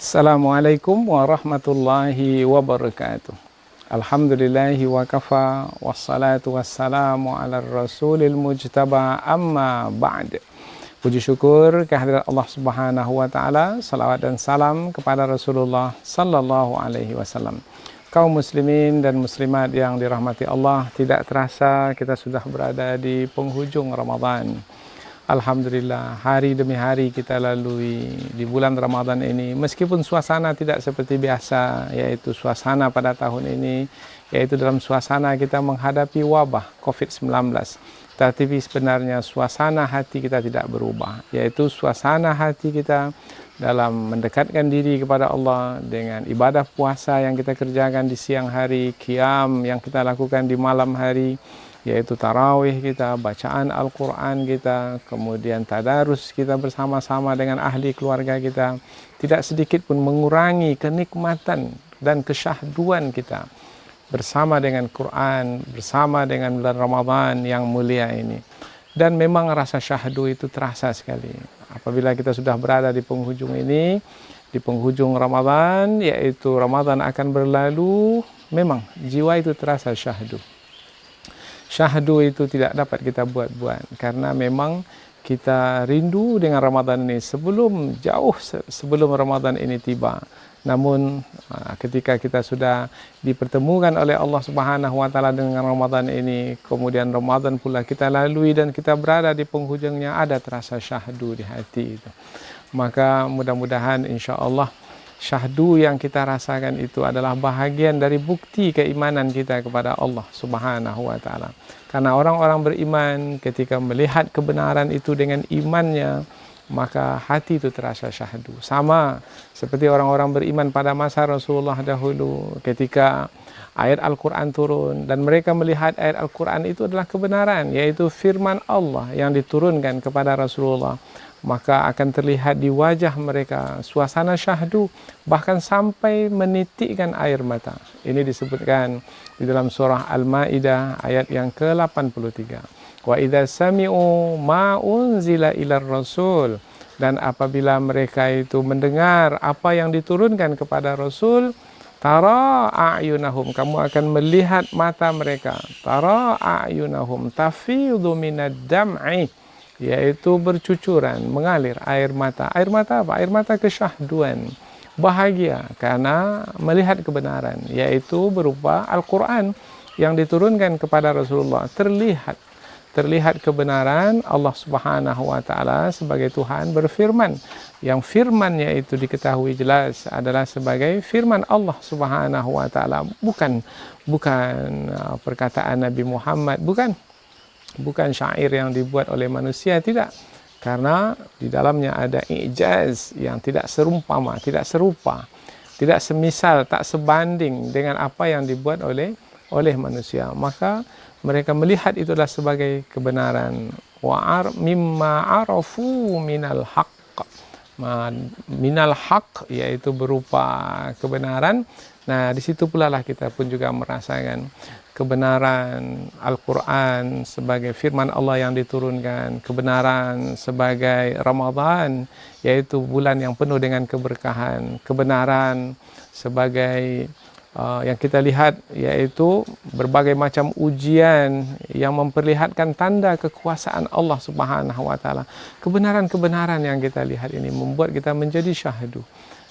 Assalamualaikum warahmatullahi wabarakatuh. Alhamdulillahi wa kafa wassalatu wassalamu ala rasulil mujtaba amma ba'd. Puji syukur kehadirat Allah Subhanahu wa taala, salawat dan salam kepada Rasulullah sallallahu alaihi wasallam. Kaum muslimin dan muslimat yang dirahmati Allah, tidak terasa kita sudah berada di penghujung Ramadan. Alhamdulillah, hari demi hari kita lalui di bulan Ramadan ini. Meskipun suasana tidak seperti biasa, yaitu suasana pada tahun ini, yaitu dalam suasana kita menghadapi wabah COVID-19. Tetapi sebenarnya suasana hati kita tidak berubah, yaitu suasana hati kita dalam mendekatkan diri kepada Allah dengan ibadah puasa yang kita kerjakan di siang hari, qiyam yang kita lakukan di malam hari, yaitu tarawih kita, bacaan Al-Quran kita, kemudian tadarus kita bersama-sama dengan ahli keluarga kita, tidak sedikit pun mengurangi kenikmatan dan kesyahduan kita bersama dengan Quran, bersama dengan bulan Ramadan yang mulia ini. Dan memang rasa syahdu itu terasa sekali apabila kita sudah berada di penghujung ini, di penghujung Ramadan, yaitu Ramadan akan berlalu, memang jiwa itu terasa syahdu. Syahdu itu tidak dapat kita buat-buat karena memang kita rindu dengan Ramadan ini jauh sebelum Ramadan ini tiba. Namun ketika kita sudah dipertemukan oleh Allah Subhanahu wa taala dengan Ramadan ini, kemudian Ramadan pula kita lalui dan kita berada di penghujungnya, ada terasa syahdu di hati itu. Maka mudah-mudahan insya-Allah syahdu yang kita rasakan itu adalah bahagian dari bukti keimanan kita kepada Allah Subhanahu wa taala. Karena orang-orang beriman ketika melihat kebenaran itu dengan imannya, maka hati itu terasa syahdu. Sama seperti orang-orang beriman pada masa Rasulullah dahulu ketika ayat Al-Quran turun dan mereka melihat ayat Al-Quran itu adalah kebenaran, yaitu firman Allah yang diturunkan kepada Rasulullah, maka akan terlihat di wajah mereka suasana syahdu, bahkan sampai menitikkan air mata. Ini disebutkan di dalam surah Al-Maidah ayat yang ke-83. Wa idza sami'u ma unzila ilar rasul, dan apabila mereka itu mendengar apa yang diturunkan kepada Rasul, tara a'yunahum, kamu akan melihat mata mereka, tara a'yunahum tafidhu minad dam'i, yaitu bercucuran, mengalir air mata. Air mata apa? Air mata kesyahduan, bahagia karena melihat kebenaran, yaitu berupa Al-Quran yang diturunkan kepada Rasulullah. Terlihat kebenaran. Allah Subhanahu wa taala sebagai Tuhan berfirman, yang firmannya itu diketahui jelas adalah sebagai firman Allah Subhanahu wa taala, bukan perkataan Nabi Muhammad, bukan syair yang dibuat oleh manusia, tidak. Karena di dalamnya ada ijaz yang tidak serumpama, tidak serupa, tidak semisal, tak sebanding dengan apa yang dibuat oleh manusia. Maka mereka melihat itu adalah sebagai kebenaran. Mimma arafu minal haqq, minal haqq, yaitu berupa kebenaran. Nah, di situ pula lah kita pun juga merasakan kebenaran Al-Quran sebagai firman Allah yang diturunkan, kebenaran sebagai Ramadan, yaitu bulan yang penuh dengan keberkahan, kebenaran sebagai yang kita lihat, yaitu berbagai macam ujian yang memperlihatkan tanda kekuasaan Allah Subhanahu wa taala. Kebenaran-kebenaran yang kita lihat ini membuat kita menjadi syahdu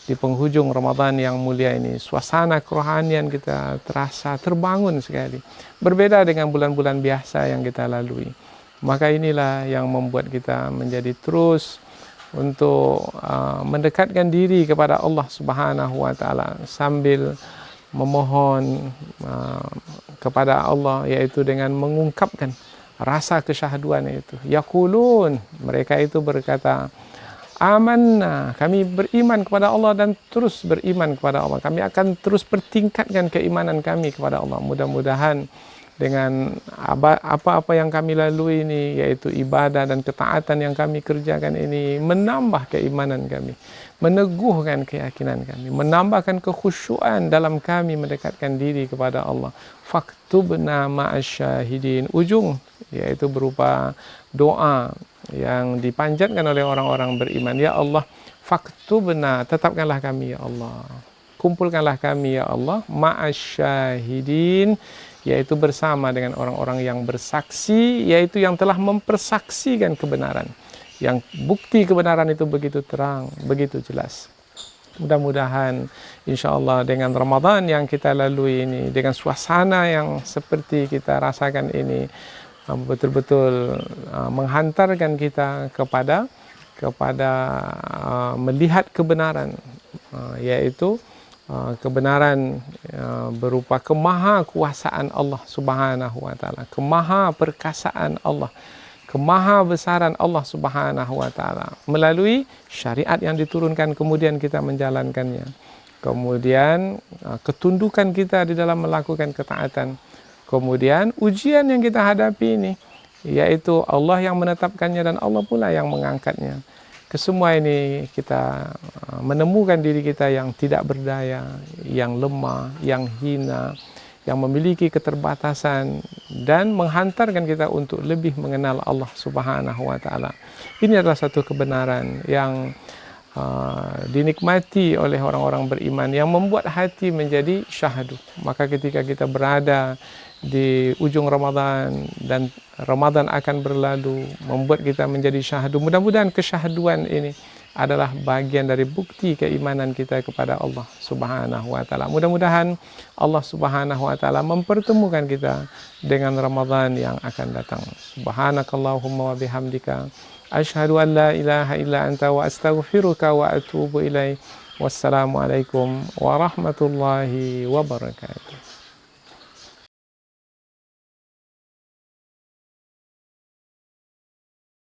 di penghujung Ramadan yang mulia ini. Suasana kerohanian kita terasa terbangun sekali, berbeda dengan bulan-bulan biasa yang kita lalui. Maka inilah yang membuat kita menjadi terus untuk mendekatkan diri kepada Allah Subhanahu wa taala sambil memohon kepada Allah, yaitu dengan mengungkapkan rasa kesyahduan itu. Yaqulun, mereka itu berkata, amanna, kami beriman kepada Allah dan terus beriman kepada Allah. Kami akan terus bertingkatkan keimanan kami kepada Allah. Mudah-mudahan dengan apa-apa yang kami lalui ini, yaitu ibadah dan ketaatan yang kami kerjakan ini, menambah keimanan kami, meneguhkan keyakinan kami, menambahkan kekhusyuan dalam kami mendekatkan diri kepada Allah. Faktubna ma'asyahidin, ujung yaitu berupa doa yang dipanjatkan oleh orang-orang beriman. Ya Allah, faktubna, tetapkanlah kami ya Allah, kumpulkanlah kami ya Allah, ma'asyahidin, yaitu bersama dengan orang-orang yang bersaksi, yaitu yang telah mempersaksikan kebenaran, yang bukti kebenaran itu begitu terang, begitu jelas. Mudah-mudahan insya-Allah dengan Ramadan yang kita lalui ini, dengan suasana yang seperti kita rasakan ini, betul-betul menghantarkan kita kepada melihat kebenaran, yaitu kebenaran berupa kemahakuasaan Allah Subhanahu wa taala, kemahaperkasaan Allah, kemahabesaran Allah Subhanahu wa taala melalui syariat yang diturunkan, kemudian kita menjalankannya, kemudian ketundukan kita di dalam melakukan ketaatan, kemudian ujian yang kita hadapi ini, yaitu Allah yang menetapkannya dan Allah pula yang mengangkatnya. Kesemua ini kita menemukan diri kita yang tidak berdaya, yang lemah, yang hina, yang memiliki keterbatasan, dan menghantarkan kita untuk lebih mengenal Allah Subhanahu wa taala. Ini adalah satu kebenaran yang dinikmati oleh orang-orang beriman, yang membuat hati menjadi syahdu. Maka ketika kita berada di ujung Ramadan dan Ramadan akan berlalu, membuat kita menjadi syahdu. Mudah-mudahan kesyahduan ini adalah bagian dari bukti keimanan kita kepada Allah Subhanahu wa taala. Mudah-mudahan Allah Subhanahu wa taala mempertemukan kita dengan Ramadan yang akan datang. Subhanakallahumma wa bihamdika asyhadu an la ilaha illa anta wa astaghfiruka wa atubu ilaik. Wassalamualaikum warahmatullahi wabarakatuh.